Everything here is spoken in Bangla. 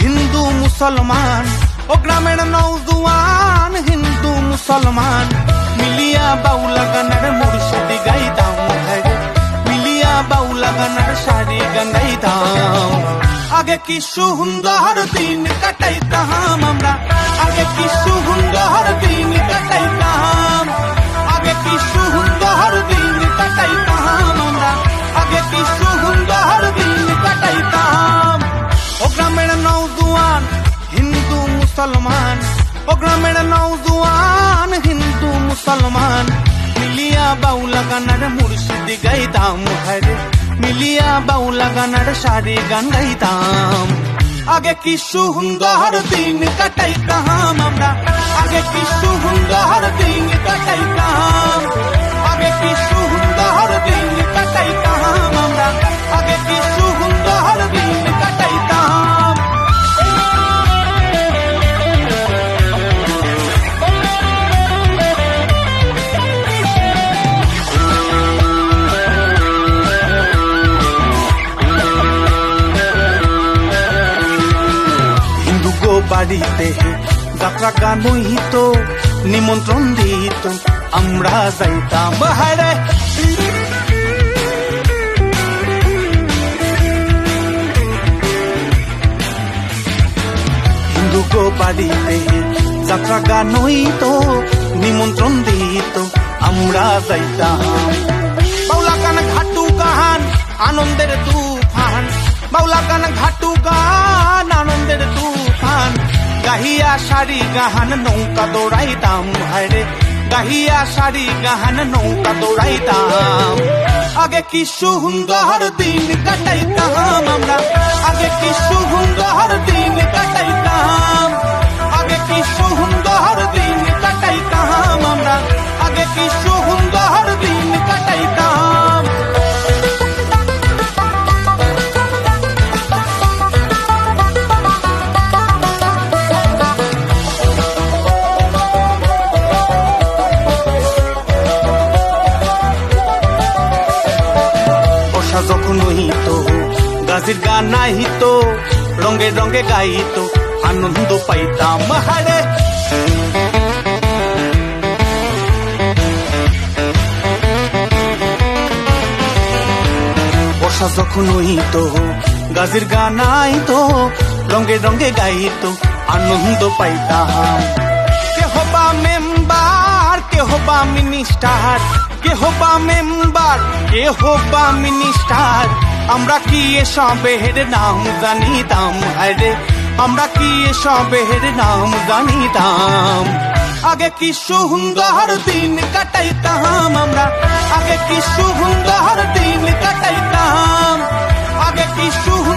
হিন্দু মুসলমান, ও গ্রামের নওজোয়ান হিন্দু মুসলমান মিলিয়া বাউলা গানের মুর্শিদি গাইতাম, মিলিয়া বাউলা গানের শাড়ি গান গাইতাম। আগে কি সুন্দর দিন কাটাইতাম আমরা, আগে কি সুন্দর দিন কাটাইতাম, আগে কি সুন্দর দিন কাটাইতাম আমরা, আগে কি সুন্দর দিন কাটাইতাম। ও গ্রামের নওজোয়ান হিন্দু মুসলমান, ও গ্রামের নওজোয়ান হিন্দু মুসলমান মিলিয়া বাউলা গানের মুর্শিদি গাইতাম, মিলিয়া বাউলা গানের শাড়ি গান গাইতাম। আগে কি সুন্দর দিন কাটাইতাম আমরা, আগে কি সুন্দর দিন কাটাইতাম, আগে কি সুন্দর দিন কাটাইতাম আমরা, আগে কি সুন্দর দিন কাটাইতাম। হিন্দু গো বাড়িতে যাত্রা গান হইত, নিমন্ত্রণ দিত, আমরা যাইতাম হারে। হিন্দু গো বাড়িতে যাত্রা গান হইত, নিমন্ত্রণ দিত, আমরা যাইতাম। বাউলা গান ঘাটু গান আনন্দের তুফান, বাউলা গান ঘাটু গান আনন্দের তুফান গাহিয়া শাড়ি গাহান নৌকা দৌড়াইতাম হায়রে, গাহিয়া শাড়ি গাহান নৌকা দৌড়াইতাম। আগে কি সুন্দর দিন কাটাইতাম আমরা, আগে কি সুন্দর দিন কাটাইতাম, আগে কি সুন্দর দিন কাটাইতাম আমরা, আগে কি সুন্দর দিন কাটাইতাম। বর্ষা যখন হইত গাছের গান নাহিত, রঙে রঙে গাইত, আনন্দ পাইতাম হারে। বর্ষা যখন হইত গাছের গান নাহিত, রঙে রঙে গাইত, আনন্দ পাইতাম। কেহ বা মেম্বার, কেহ বা মিনিস্টার, কেহ বা মেম্বার, কেহ বা মিনিস্টার, আমরা কি এসবের নাম জানিতাম হায়রে, আমরা কি এসবের নাম জানিতাম। আগে কি সুন্দর দিন কাটাইতাম আমরা, আগে কি সুন্দর দিন কাটাইতাম, আগে কি সুন্দর